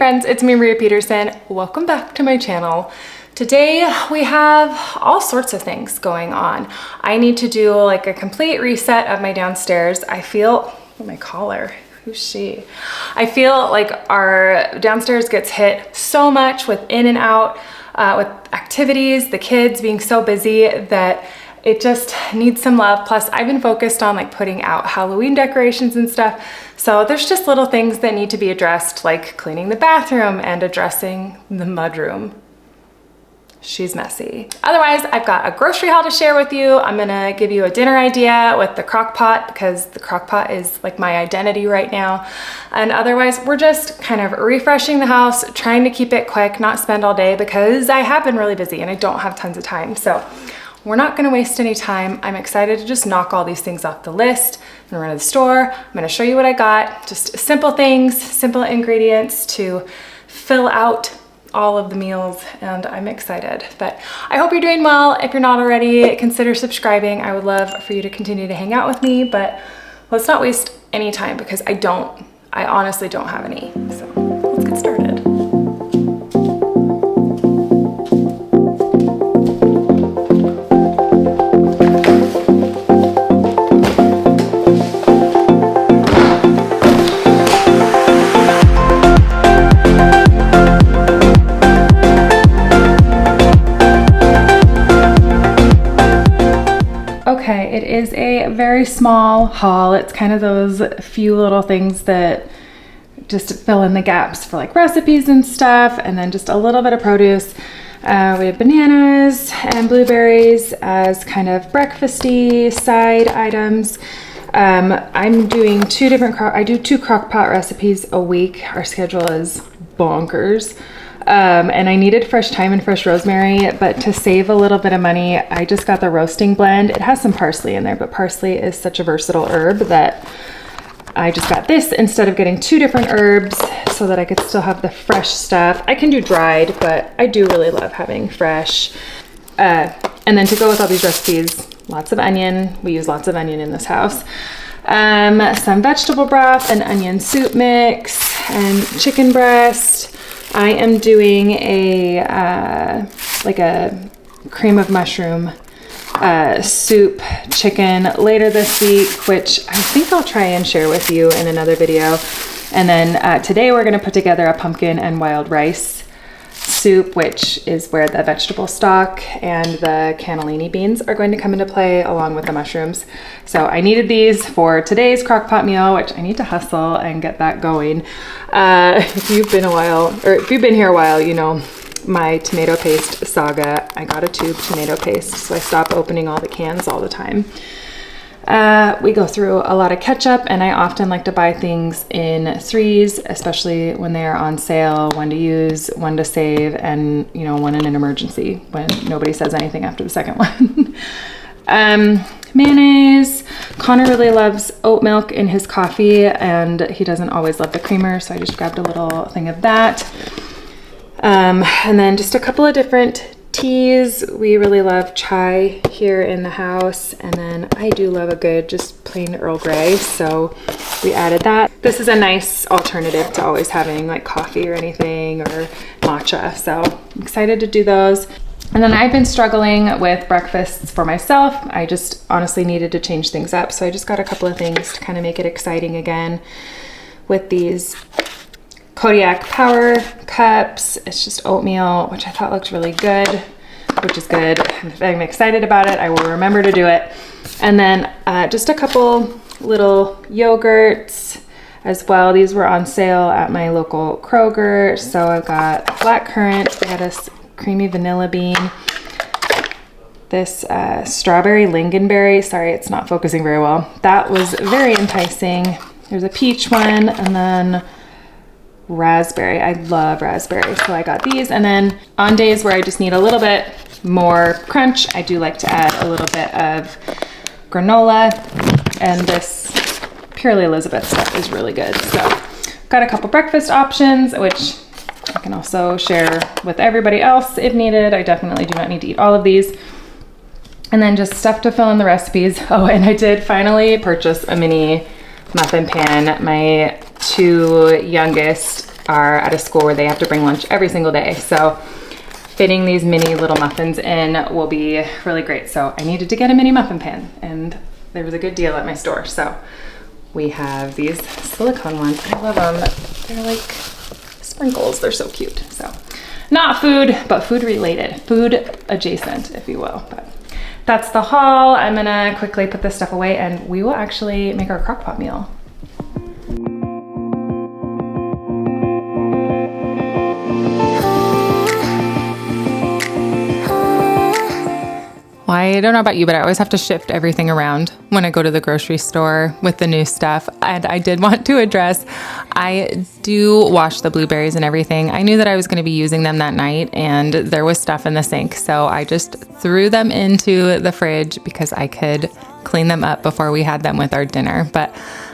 friends, it's me, Maria Peterson. Welcome back to my channel. Today we have all sorts of things going on. I need to do like a complete reset of my downstairs. I feel, oh, my collar, who's she? I feel like our downstairs gets hit so much with in and out, with activities, the kids being so busy that it just needs some love. Plus I've been focused on like putting out Halloween decorations and stuff. So there's just little things that need to be addressed, like cleaning the bathroom and addressing the mudroom. She's messy. Otherwise, I've got a grocery haul to share with you. I'm gonna give you a dinner idea with the crockpot because the crockpot is like my identity right now. And otherwise, we're just kind of refreshing the house, trying to keep it quick, not spend all day because I have been really busy and I don't have tons of time. So we're not gonna waste any time. I'm excited to just knock all these things off the list. I'm gonna run to the store. I'm gonna show you what I got. Just simple things, simple ingredients to fill out all of the meals, and I'm excited. But I hope you're doing well. If you're not already, consider subscribing. I would love for you to continue to hang out with me, but let's not waste any time because I honestly don't have any. So let's get started. Okay, it is a very small haul. It's kind of those few little things that just fill in the gaps for like recipes and stuff, and then just a little bit of produce. We have bananas and blueberries as kind of breakfasty side items. I'm doing I do two crock pot recipes a week. Our schedule is bonkers. And I needed fresh thyme and fresh rosemary, but to save a little bit of money, I just got the roasting blend. It has some parsley in there, but parsley is such a versatile herb that I just got this instead of getting two different herbs so that I could still have the fresh stuff. I can do dried, but I do really love having fresh. And then to go with all these recipes, lots of onion. We use lots of onion in this house. Some vegetable broth, an onion soup mix, and chicken breast. I am doing like a cream of mushroom soup chicken later this week, which I think I'll try and share with you in another video. And then today we're gonna put together a pumpkin and wild rice soup, which is where the vegetable stock and the cannellini beans are going to come into play along with the mushrooms. So I needed these for today's crockpot meal, which I need to hustle and get that going. If you've been here a while, you know my tomato paste saga. I got a tube tomato paste, so I stop opening all the cans all the time. We go through a lot of ketchup, and I often like to buy things in threes, especially when they are on sale, one to use, one to save, and you know, one in an emergency when nobody says anything after the second one. Mayonnaise. Connor really loves oat milk in his coffee, and he doesn't always love the creamer, so I just grabbed a little thing of that. And then just a couple of different teas. We really love chai here in the house, and then I do love a good just plain Earl Grey, so we added that. This is a nice alternative to always having like coffee or anything or matcha, so I'm excited to do those. And then I've been struggling with breakfasts for myself. I just honestly needed to change things up, so I just got a couple of things to kind of make it exciting again with these Kodiak Power Cups. It's just oatmeal, which I thought looked really good, which is good. I'm excited about it. I will remember to do it. And then just a couple little yogurts as well. These were on sale at my local Kroger. So I've got blackcurrant. I got a creamy vanilla bean. This strawberry lingonberry. Sorry, it's not focusing very well. That was very enticing. There's a peach one, and then raspberry. I love raspberry, so I got these. And then on days where I just need a little bit more crunch, I do like to add a little bit of granola, and this Purely Elizabeth stuff is really good. So got a couple breakfast options, which I can also share with everybody else if needed. I definitely do not need to eat all of these. And then just stuff to fill in the recipes. Oh, and I did finally purchase a mini muffin pan. My two youngest are at a school where they have to bring lunch every single day. So fitting these mini little muffins in will be really great. So I needed to get a mini muffin pan, and there was a good deal at my store. So we have these silicone ones. I love them. They're like sprinkles. They're so cute. So not food, but food related, food adjacent, if you will. But that's the haul. I'm gonna quickly put this stuff away and we will actually make our crock pot meal. Well, I don't know about you, but I always have to shift everything around when I go to the grocery store with the new stuff. And I did want to address, I do wash the blueberries and everything. I knew that I was going to be using them that night and there was stuff in the sink. So I just threw them into the fridge because I could clean them up before we had them with our dinner. But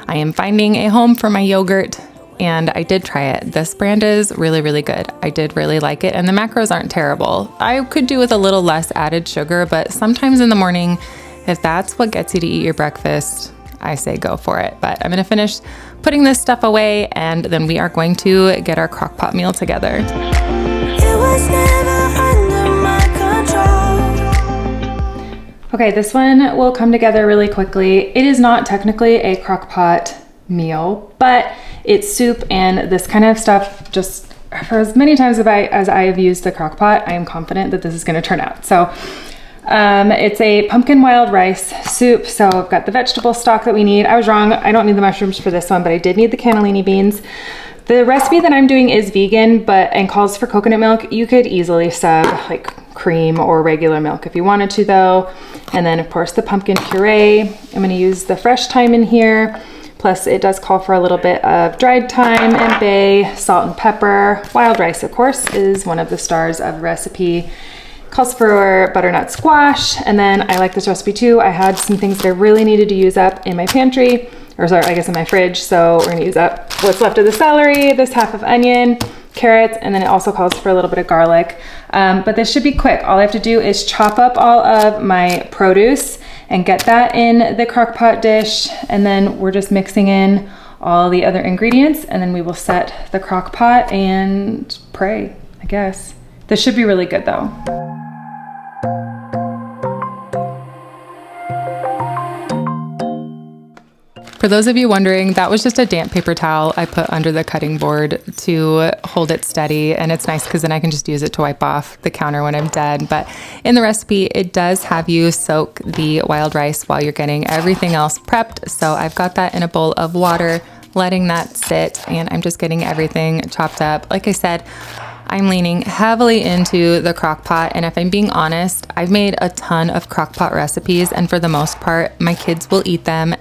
I am finding a home for my yogurt. And I did try it. This brand is really, really good. I did really like it, and the macros aren't terrible. I could do with a little less added sugar, but sometimes in the morning, if that's what gets you to eat your breakfast, I say go for it. But I'm gonna finish putting this stuff away, and then we are going to get our crock pot meal together. It was never under my control. Okay, this one will come together really quickly. It is not technically a crock pot meal, but it's soup, and this kind of stuff, just for as many times as I have used the crock pot, I am confident that this is going to turn out. So it's a pumpkin wild rice soup. So I've got the vegetable stock that we need. I was wrong. I don't need the mushrooms for this one, but I did need the cannellini beans. The recipe that I'm doing is vegan, and calls for coconut milk. You could easily sub like cream or regular milk if you wanted to though. And then of course the pumpkin puree. I'm going to use the fresh thyme in here. Plus it does call for a little bit of dried thyme and bay, salt and pepper. Wild rice, of course, is one of the stars of the recipe. Calls for butternut squash. And then I like this recipe too. I had some things that I really needed to use up in my pantry, or sorry, I guess in my fridge. So we're gonna use up what's left of the celery, this half of onion, carrots, and then it also calls for a little bit of garlic. But this should be quick. All I have to do is chop up all of my produce and get that in the crock pot dish, and then we're just mixing in all the other ingredients, and then we will set the crock pot and pray, I guess. This should be really good though. For those of you wondering, that was just a damp paper towel I put under the cutting board to hold it steady, and it's nice because then I can just use it to wipe off the counter when I'm done. But in the recipe, it does have you soak the wild rice while you're getting everything else prepped. So I've got that in a bowl of water, letting that sit, and I'm just getting everything chopped up. Like I said, I'm leaning heavily into the crock pot, and if I'm being honest, I've made a ton of crock pot recipes, and for the most part, my kids will eat them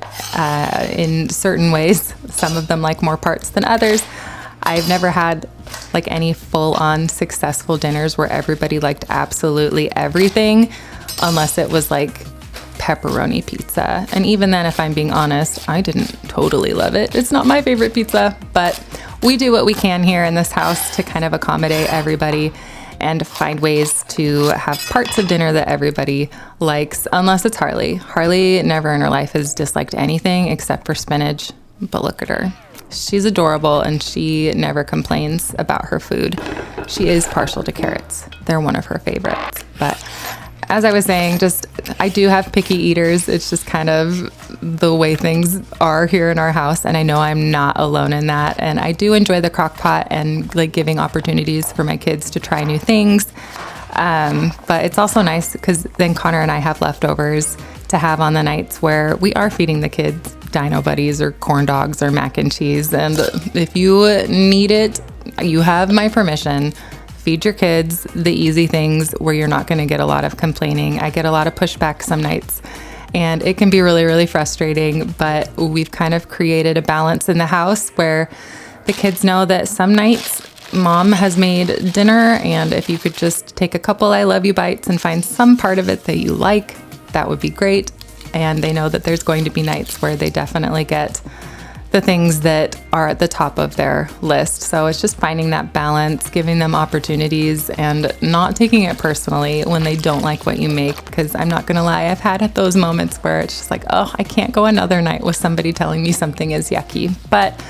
in certain ways. Some of them like more parts than others. I've never had like any full-on successful dinners where everybody liked absolutely everything, unless it was like pepperoni pizza. And even then, if I'm being honest, I didn't totally love it. It's not my favorite pizza, but we do what we can here in this house to kind of accommodate everybody and find ways to have parts of dinner that everybody likes, unless it's Harley. Harley never in her life has disliked anything except for spinach, but look at her. She's adorable and she never complains about her food. She is partial to carrots. They're one of her favorites. But as I was saying, I do have picky eaters. It's just kind of the way things are here in our house, and I know I'm not alone in that. And I do enjoy the crock pot and like giving opportunities for my kids to try new things. But it's also nice because then Connor and I have leftovers to have on the nights where we are feeding the kids Dino Buddies or corn dogs or mac and cheese. And if you need it, you have my permission. Feed your kids the easy things where you're not going to get a lot of complaining. I get a lot of pushback some nights, and it can be really, really frustrating, but we've kind of created a balance in the house where the kids know that some nights mom has made dinner, and if you could just take a couple I love you bites and find some part of it that you like, that would be great. And they know that there's going to be nights where they definitely get the things that are at the top of their list. So it's just finding that balance, giving them opportunities, and not taking it personally when they don't like what you make. Because I'm not gonna lie, I've had those moments where it's just like, oh, I can't go another night with somebody telling me something is yucky. But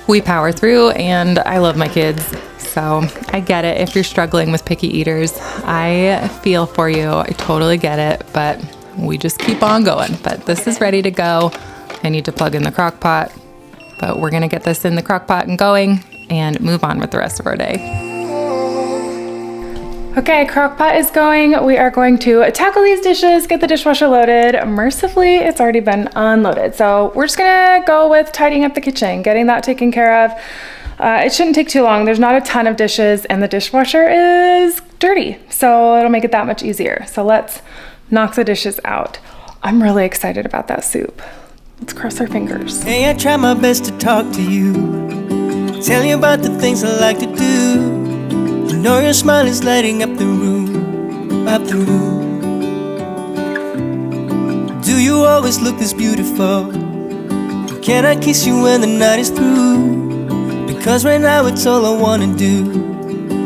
we power through, and I love my kids. So I get it if you're struggling with picky eaters. I feel for you. I totally get it, but we just keep on going. But this is ready to go. I need to plug in the crock pot, but we're gonna get this in the crock pot and going and move on with the rest of our day. Okay, crock pot is going. We are going to tackle these dishes, get the dishwasher loaded. Mercifully, it's already been unloaded. So we're just gonna go with tidying up the kitchen, getting that taken care of. It shouldn't take too long. There's not a ton of dishes and the dishwasher is dirty, so it'll make it that much easier. So let's knock the dishes out. I'm really excited about that soup. Let's cross our fingers. Hey, I try my best to talk to you, tell you about the things I like to do. You know your smile is lighting up the room, up the room. Do you always look this beautiful? Can I kiss you when the night is through? Because right now it's all I wanna do,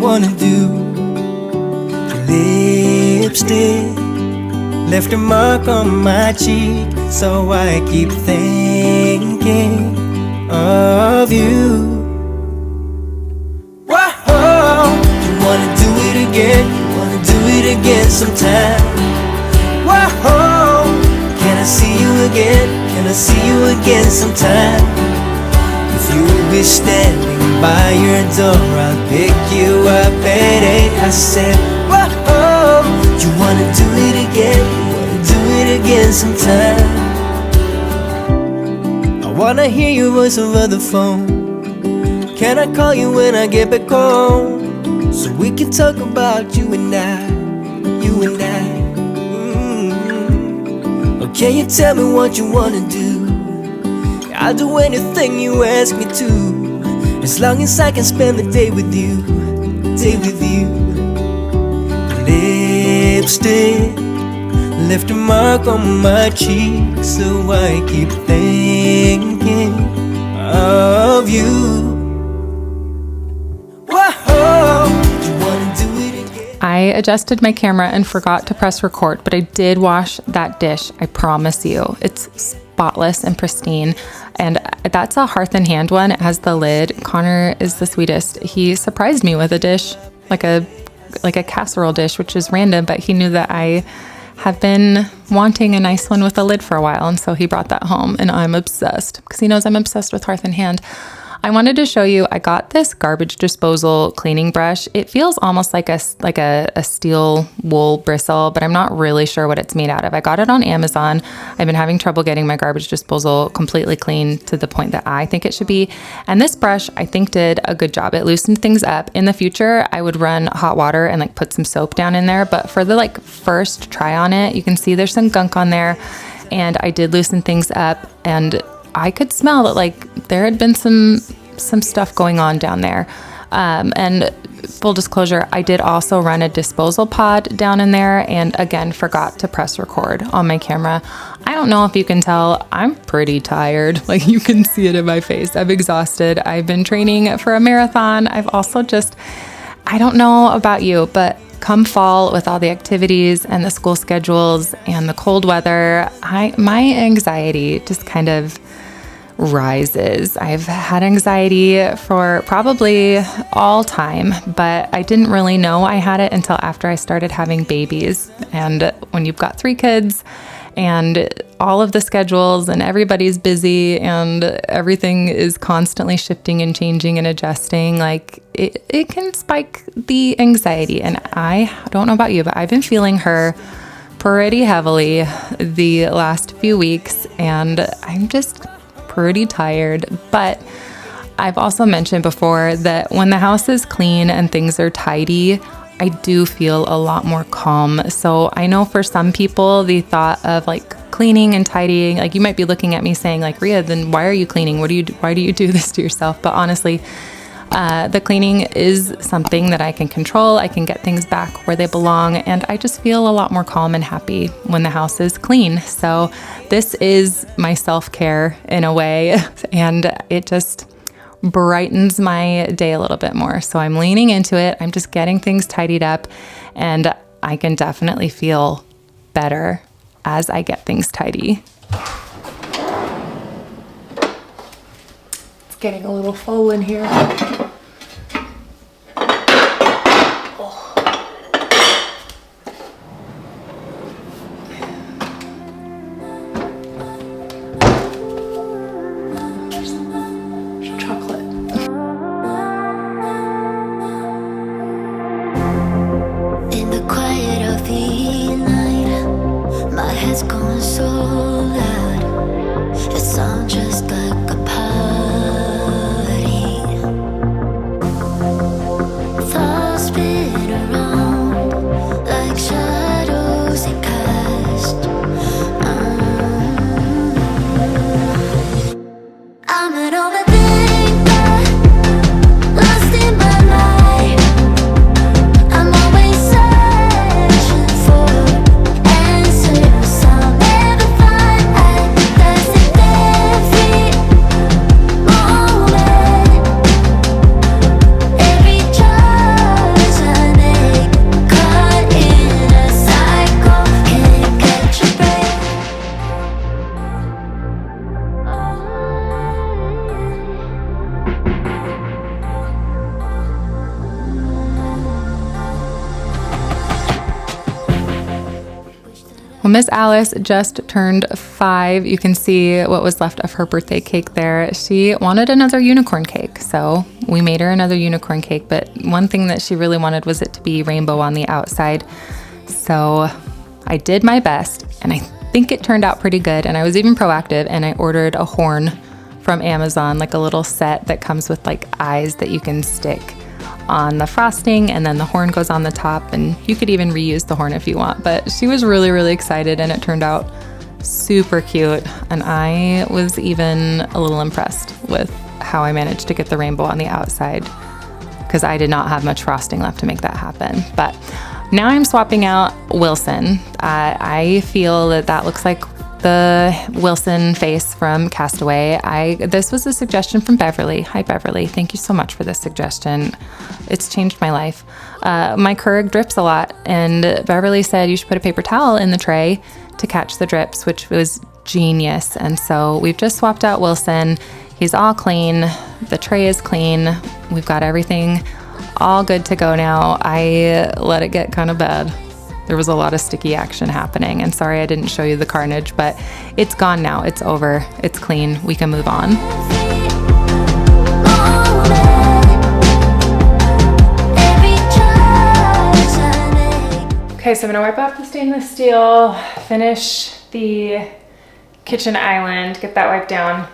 wanna do. Your lipstick left a mark on my cheek, so I keep thinking of you. Whoa, you wanna do it again, you wanna do it again sometime. Whoa, can I see you again, can I see you again sometime? If you'll be standing by your door, I'll pick you up at 8. I said, whoa, you wanna do it again, you wanna do it again sometime. I wanna hear your voice over the phone. Can I call you when I get back home? So we can talk about you and I, you and I. Or can you tell me what you wanna do? I'll do anything you ask me to, as long as I can spend the day with you, day with you. Lipstick left a mark on my cheek, so I keep thinking of you. Whoa, you wanna do it again? I adjusted my camera and forgot to press record, but I did wash that dish, I promise you. It's spotless and pristine. And that's a Hearth and Hand one. It has the lid. Connor is the sweetest. He surprised me with a dish, like a casserole dish, which is random, but he knew that I have been wanting a nice one with a lid for a while, and so he brought that home, and I'm obsessed because he knows I'm obsessed with Hearth and Hand. I wanted to show you, I got this garbage disposal cleaning brush. It feels almost like a steel wool bristle, but I'm not really sure what it's made out of. I got it on Amazon. I've been having trouble getting my garbage disposal completely clean to the point that I think it should be. And this brush, I think, did a good job. It loosened things up. In the future, I would run hot water and put some soap down in there. But for the first try on it, you can see there's some gunk on there. And I did loosen things up, and I could smell that there had been some stuff going on down there. And full disclosure, I did also run a disposal pod down in there, and again, forgot to press record on my camera. I don't know if you can tell, I'm pretty tired. You can see it in my face. I'm exhausted. I've been training for a marathon. I've also I don't know about you, but come fall, with all the activities and the school schedules and the cold weather, my anxiety just kind of rises. I've had anxiety for probably all time, but I didn't really know I had it until after I started having babies. And when you've got 3 kids and all of the schedules and everybody's busy and everything is constantly shifting and changing and adjusting, it can spike the anxiety. And I don't know about you, but I've been feeling her pretty heavily the last few weeks, and I'm just pretty tired. But I've also mentioned before that when the house is clean and things are tidy, I do feel a lot more calm. So I know for some people, the thought of cleaning and tidying, you might be looking at me saying Rhea, then why are you cleaning? Why do you do this to yourself? But honestly, the cleaning is something that I can control. I can get things back where they belong, and I just feel a lot more calm and happy when the house is clean. So this is my self-care in a way, and it just brightens my day a little bit more. So I'm leaning into it. I'm just getting things tidied up, and I can definitely feel better as I get things tidy. It's getting a little full in here. In the quiet of the night, my head's going so loud. It sounds just like a party. Thoughts spin around like shadows they cast. I'm an overthinker, lost in my life. I'm always searching for answers I'll never find. That's the every moment, every choice I make, caught in a cycle, can't catch a break. Well, Miss Alice just turned 5. You can see what was left of her birthday cake there. She wanted another unicorn cake, so we made her another unicorn cake, but one thing that she really wanted was it to be rainbow on the outside. So I did my best, and I think it turned out pretty good, and I was even proactive, and I ordered a horn from Amazon, like a little set that comes with like eyes that you can stick on the frosting, and then the horn goes on the top, and you could even reuse the horn if you want. But she was really, really excited, and it turned out super cute, and I was even a little impressed with how I managed to get the rainbow on the outside, because I did not have much frosting left to make that happen. But now I'm swapping out Wilson. I feel that that looks like the Wilson face from Castaway. This was a suggestion from Beverly. Hi, Beverly. Thank you so much for this suggestion. It's changed my life. My Keurig drips a lot, and Beverly said you should put a paper towel in the tray to catch the drips, which was genius. And so we've just swapped out Wilson. He's all clean. The tray is clean. We've got everything all good to go now. I let it get kind of bad. There was a lot of sticky action happening, and sorry I didn't show you the carnage, but it's gone now. It's over. It's clean. We can move on. Okay, so I'm gonna wipe off the stainless steel, finish the kitchen island, get that wiped down.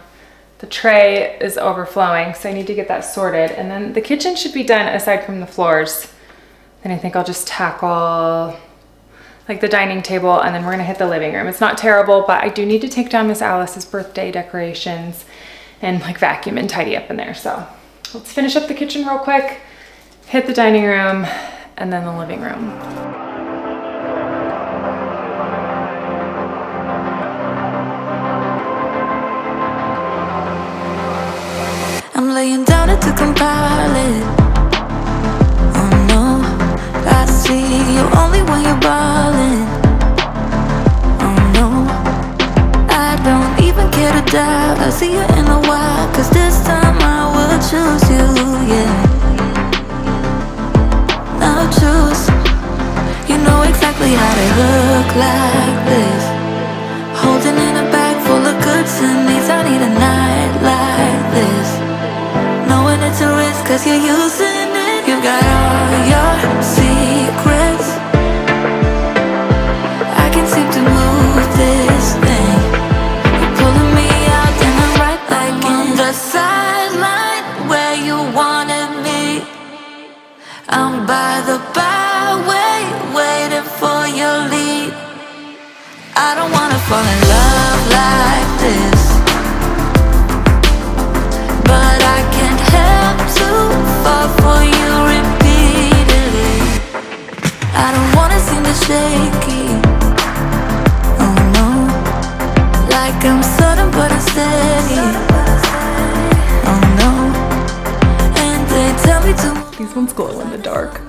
The tray is overflowing, so I need to get that sorted. And then the kitchen should be done aside from the floors. Then I think I'll just tackle like the dining table, and then we're gonna hit the living room. It's not terrible, but I do need to take down Miss Alice's birthday decorations and like vacuum and tidy up in there. So let's finish up the kitchen real quick, hit the dining room, and then the living room. I'm laying down it to compile it. Oh no, I see you only when you're ballin'. Oh no, I don't even care to doubt. I'll see you in a while, cause this time I will choose you, yeah. Now choose. You know exactly how to look like this. Holding in a bag full of goods and needs. I need a night like this. Knowing it's a risk cause you're using it. You've got all your secrets. I can seem to move this thing. You're pulling me out and I'm right back in. The sideline where you wanted me. I'm by the byway waiting for your lead. I don't wanna fall in love like this, but I can't help to fall for you repeatedly. I don't wanna seem to shaky. Oh no, like I'm sudden but unsteady. Oh no, and they tell me to. These ones glow in the dark.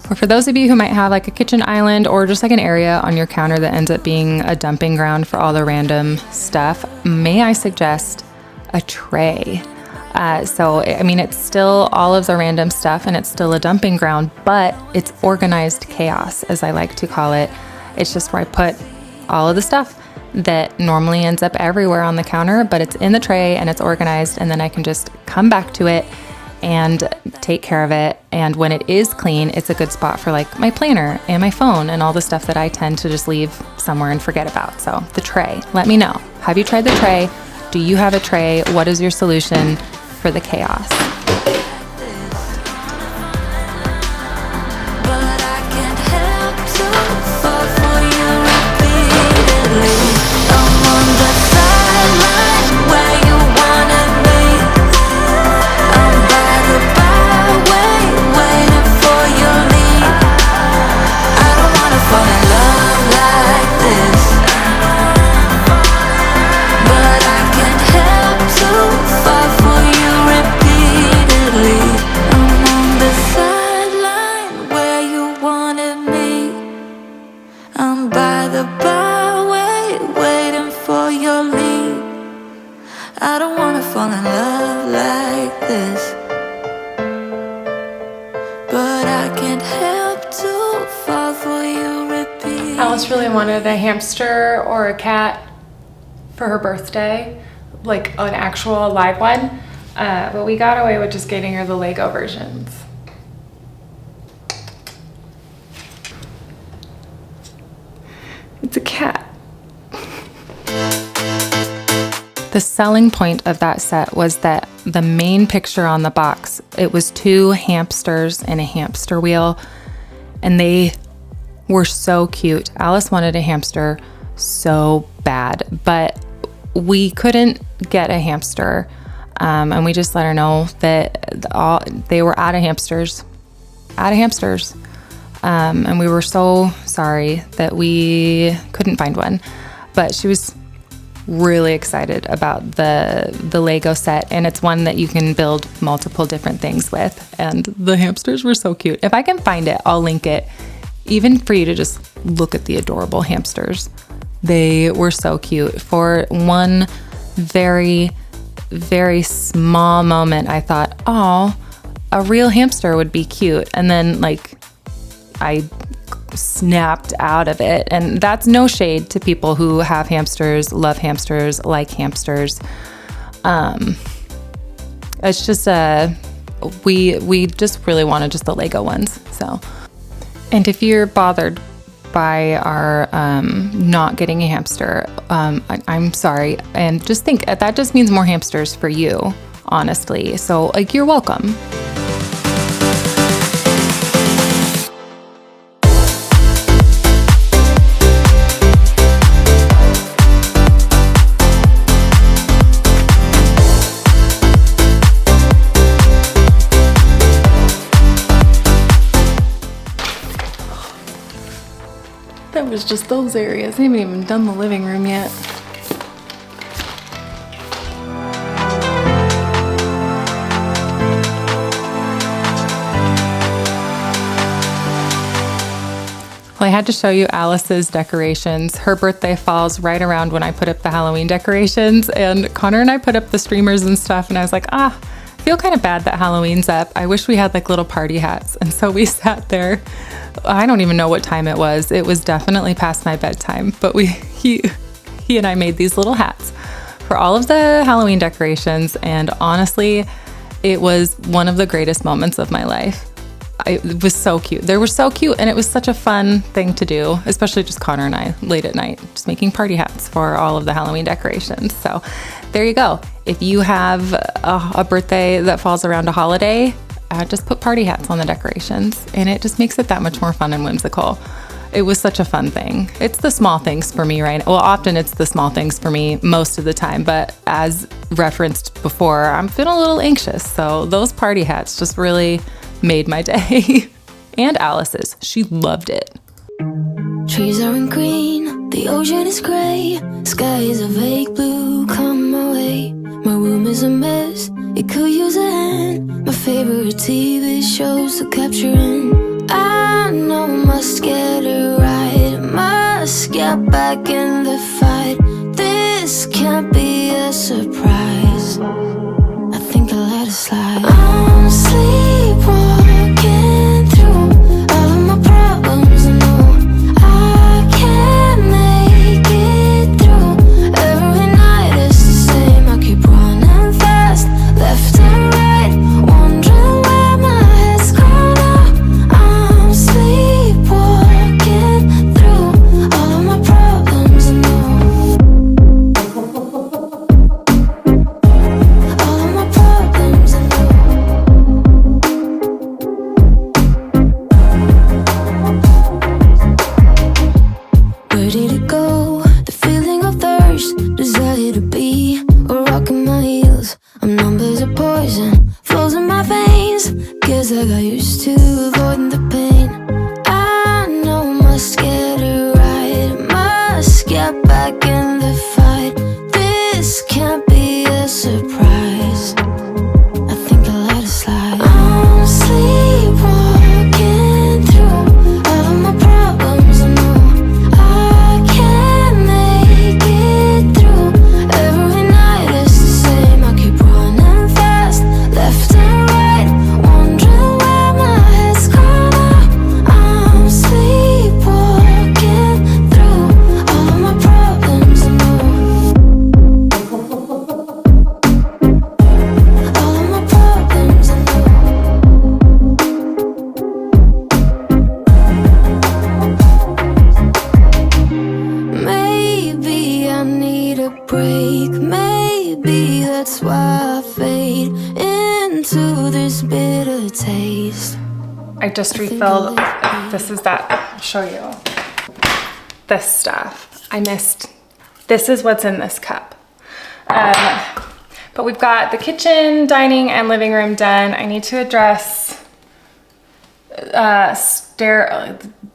Or for those of you who might have like a kitchen island or just like an area on your counter that ends up being a dumping ground for all the random stuff, may I suggest a tray. So, I mean, it's still olives are random stuff and it's still a dumping ground, but it's organized chaos, as I like to call it. It's just where I put all of the stuff that normally ends up everywhere on the counter, but it's in the tray and it's organized, and then I can just come back to it and take care of it. And when it is clean, it's a good spot for like my planner and my phone and all the stuff that I tend to just leave somewhere and forget about. So the tray, let me know. Have you tried the tray? Do you have a tray? What is your solution for the chaos? Alice really wanted a hamster or a cat for her birthday, like an actual live one, but we got away with just getting her the Lego versions. It's a cat. The selling point of that set was that the main picture on the box, it was 2 hamsters and a hamster wheel, and they were so cute. Alice wanted a hamster so bad, but we couldn't get a hamster, and we just let her know that they were out of hamsters. And we were so sorry that we couldn't find one, but she was really excited about the Lego set, and it's one that you can build multiple different things with, and the hamsters were so cute. If I can find it, I'll link it, even for you to just look at the adorable hamsters. They were so cute. For one very, very small moment, I thought, oh, a real hamster would be cute, and then like I snapped out of it. And that's no shade to people who have hamsters, love hamsters, like hamsters. It's just we just really wanted just the Lego ones. So, and if you're bothered by our not getting a hamster, I'm sorry. And just think that just means more hamsters for you, honestly. So like, you're welcome. That was just those areas. I haven't even done the living room yet. Well, I had to show you Alice's decorations. Her birthday falls right around when I put up the Halloween decorations, and Connor and I put up the streamers and stuff, and I was like, I feel kind of bad that Halloween's up. I wish we had like little party hats. And so we sat there. I don't even know what time it was. It was definitely past my bedtime, but he and I made these little hats for all of the Halloween decorations, and honestly, it was one of the greatest moments of my life. It was so cute. They were so cute, and it was such a fun thing to do, especially just Connor and I late at night, just making party hats for all of the Halloween decorations. So there you go. If you have a birthday that falls around a holiday, just put party hats on the decorations, and it just makes it that much more fun and whimsical. It was such a fun thing. It's the small things for me, right? Well, often it's the small things for me most of the time, but as referenced before, I'm feeling a little anxious. So those party hats just really made my day. And Alice's, she loved it. Trees aren't green, the ocean is gray, sky is a vague blue, come my way. My room is a mess, it could use a hand. My favorite TV shows to capture in. I know I must get it right, must get back in the fight. This can't be a surprise. I just refilled, this is that, I'll show you. This stuff, I missed, this is what's in this cup. But we've got the kitchen, dining, and living room done. I need to address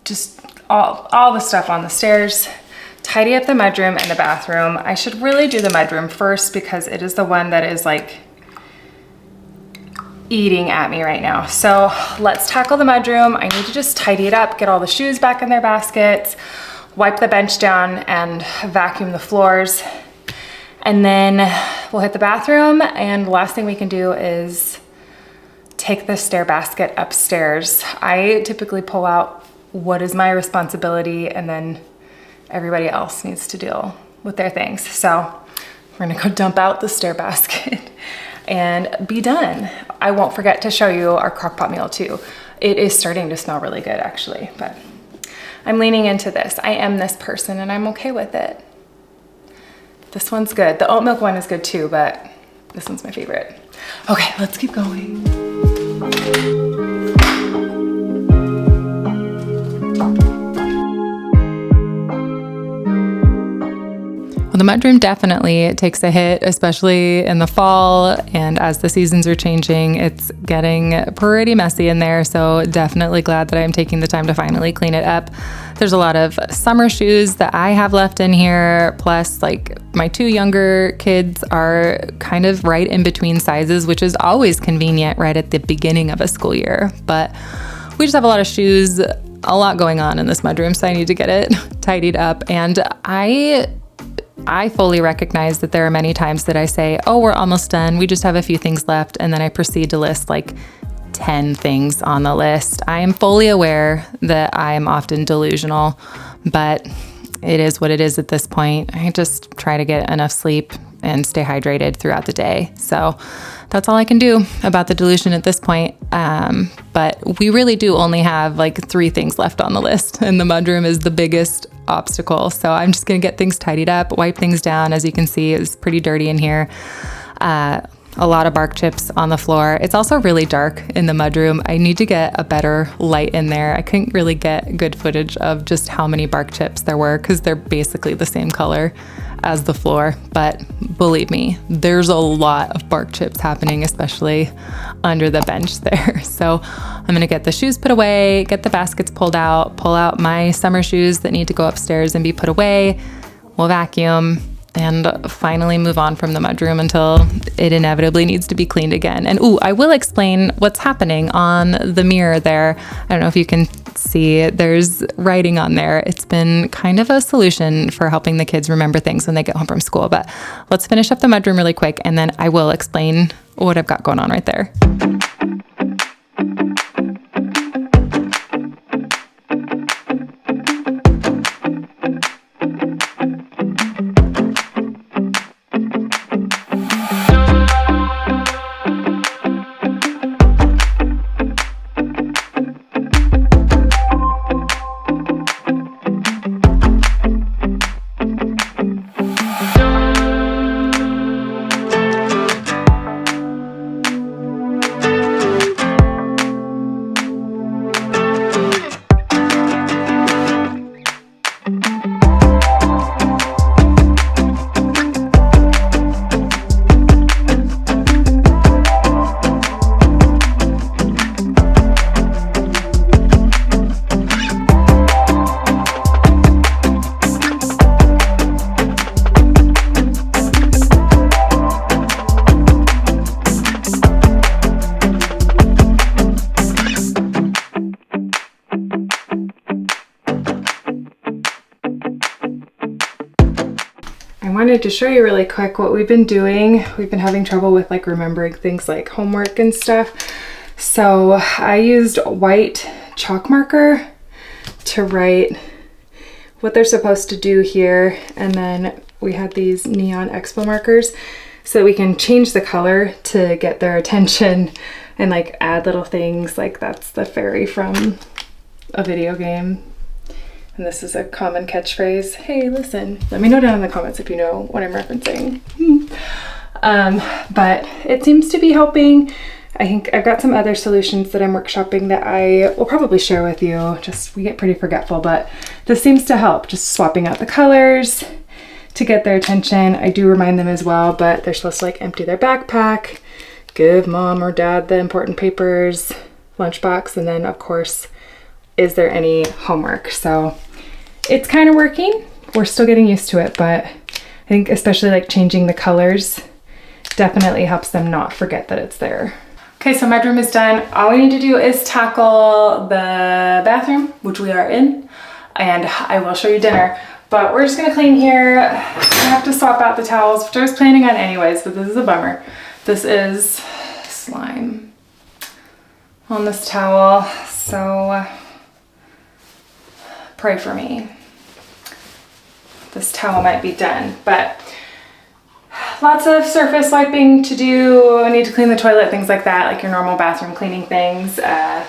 just all the stuff on the stairs, tidy up the mudroom and the bathroom. I should really do the mudroom first because it is the one that is like eating at me right now. So let's tackle the mudroom. I need to just tidy it up, get all the shoes back in their baskets, wipe the bench down, and vacuum the floors. And then we'll hit the bathroom, and the last thing we can do is take the stair basket upstairs. I typically pull out what is my responsibility, and then everybody else needs to deal with their things. So we're gonna go dump out the stair basket and be done. I won't forget to show you our crockpot meal too. It is starting to smell really good actually, but I'm leaning into this. I am this person and I'm okay with it. This one's good. The oat milk one is good too, but this one's my favorite. Okay, let's keep going. Well, the mudroom definitely takes a hit, especially in the fall, and as the seasons are changing, it's getting pretty messy in there, so definitely glad that I'm taking the time to finally clean it up. There's a lot of summer shoes that I have left in here, plus like my two younger kids are kind of right in between sizes, which is always convenient right at the beginning of a school year, but we just have a lot of shoes, a lot going on in this mudroom, so I need to get it tidied up. And I fully recognize that there are many times that I say, oh, we're almost done, we just have a few things left, and then I proceed to list like 10 things on the list. I am fully aware that I am often delusional, but it is what it is at this point. I just try to get enough sleep and stay hydrated throughout the day. So that's all I can do about the delusion at this point. But we really do only have like 3 things left on the list, and the mudroom is the biggest obstacle. So I'm just gonna get things tidied up, wipe things down. As you can see, it's pretty dirty in here. A lot of bark chips on the floor. It's also really dark in the mudroom. I need to get a better light in there. I couldn't really get good footage of just how many bark chips there were because they're basically the same color as the floor. But believe me, there's a lot of bark chips happening, especially under the bench there. So I'm gonna get the shoes put away, get the baskets pulled out, pull out my summer shoes that need to go upstairs and be put away. We'll vacuum and finally move on from the mudroom until it inevitably needs to be cleaned again. And I will explain what's happening on the mirror there. I don't know if you can see, there's writing on there. It's been kind of a solution for helping the kids remember things when they get home from school. But let's finish up the mudroom really quick, and then I will explain what I've got going on right there. Wanted to show you really quick what we've been doing. We've been having trouble with like remembering things like homework and stuff. So I used white chalk marker to write what they're supposed to do here. And then we had these neon expo markers so that we can change the color to get their attention and like add little things like that's the fairy from a video game. And this is a common catchphrase. Hey, listen. Let me know down in the comments if you know what I'm referencing. But it seems to be helping. I think I've got some other solutions that I'm workshopping that I will probably share with you. Just, we get pretty forgetful, but this seems to help. Just swapping out the colors to get their attention. I do remind them as well, but they're supposed to like empty their backpack, give mom or dad the important papers, lunchbox, and then of course, is there any homework? So it's kind of working. We're still getting used to it, but I think especially like changing the colors definitely helps them not forget that it's there. Okay, so my room is done. All we need to do is tackle the bathroom, which we are in, and I will show you dinner. But we're just gonna clean here. I have to swap out the towels, which I was planning on anyways, but this is a bummer. This is slime on this towel, so pray for me. This towel might be done, but lots of surface wiping to do. I need to clean the toilet, things like that, like your normal bathroom cleaning things.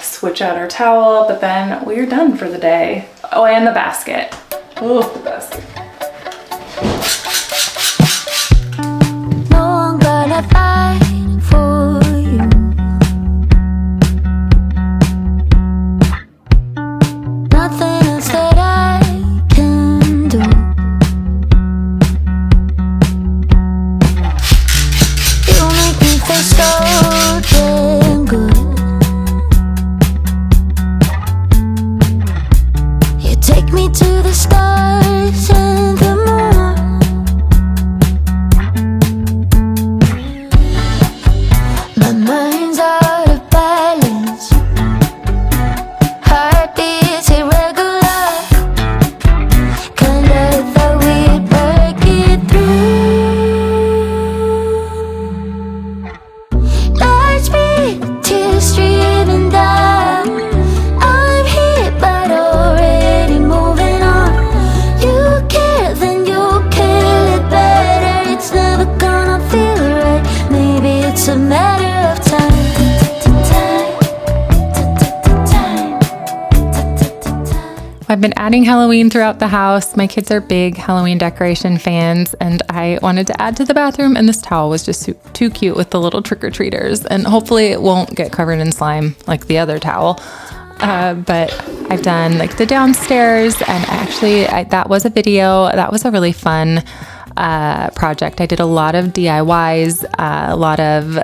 Switch out our towel, but then we're done for the day. Oh, and the basket. Oh, the basket. No, I'm gonna fight for you. Nothing else that I can do. You make me feel so damn good. You take me to the stars and the moon. My mind's out of balance. Heartbeats irregular. Kinda thought we'd work it through. Lights beat, tears streaming down. I'm here but already moving on. You care, then you kill it better. It's never gonna feel right. Maybe it's a matter of time. I've been adding Halloween throughout the house. My kids are big Halloween decoration fans, and I wanted to add to the bathroom, and this towel was just too cute with the little trick-or-treaters, and hopefully it won't get covered in slime like the other towel. But I've done like the downstairs, and actually that was a video. That was a really fun project. I did a lot of DIYs, a lot of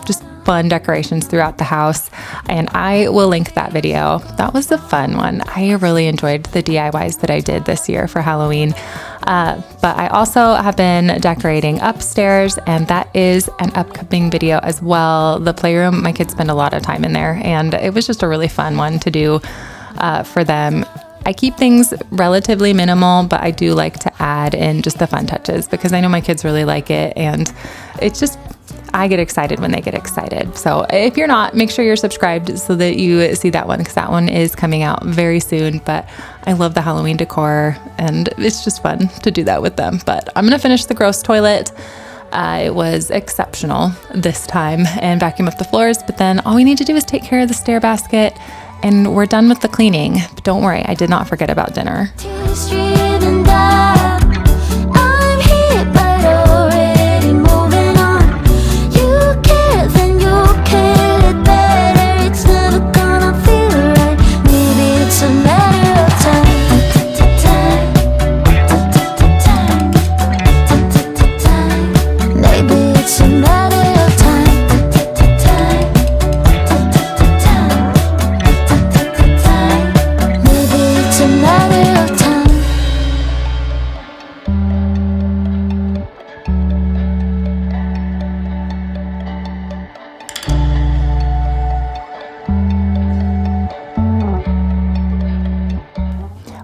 just fun decorations throughout the house, and I will link that video. That was a fun one. I really enjoyed the DIYs that I did this year for Halloween. But I also have been decorating upstairs, and that is an upcoming video as well. The playroom, my kids spend a lot of time in there, and it was just a really fun one to do for them. I keep things relatively minimal, but I do like to add in just the fun touches because I know my kids really like it, and it's just, I get excited when they get excited. So if you're not, make sure you're subscribed so that you see that one, because that one is coming out very soon. But I love the Halloween decor, and it's just fun to do that with them. But I'm gonna finish the gross toilet. It was exceptional this time, and vacuum up the floors, but then all we need to do is take care of the stair basket, and we're done with the cleaning. But don't worry, I did not forget about dinner. Tears streaming down. I'm here but already moving on. You care, then you kill it better. It's never gonna feel right. Maybe it's a matter of time. Maybe it's a matter of time. Maybe it's a matter of time.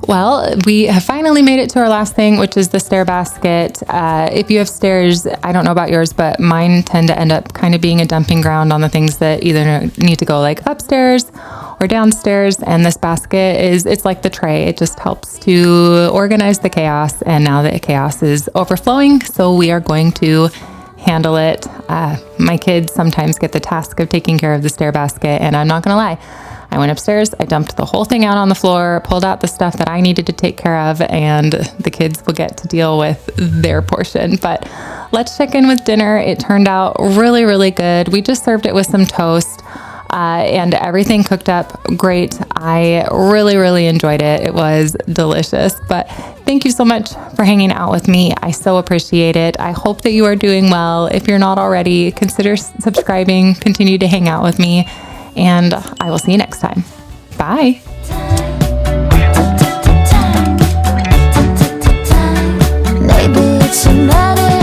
Well, we have finally made it to our last thing, which is the stair basket. If you have stairs, I don't know about yours, but mine tend to end up kind of being a dumping ground on the things that either need to go like upstairs or downstairs. And this basket it's like the tray. It just helps to organize the chaos. And now the chaos is overflowing, so we are going to handle it. My kids sometimes get the task of taking care of the stair basket, and I'm not gonna lie, I went upstairs, I dumped the whole thing out on the floor, pulled out the stuff that I needed to take care of, and the kids will get to deal with their portion. But let's check in with dinner. It turned out really, really good. We just served it with some toast. And everything cooked up great. I really, really enjoyed it. It was delicious. But thank you so much for hanging out with me. I so appreciate it. I hope that you are doing well. If you're not already, consider subscribing, continue to hang out with me, and I will see you next time. Bye. Maybe it's a matter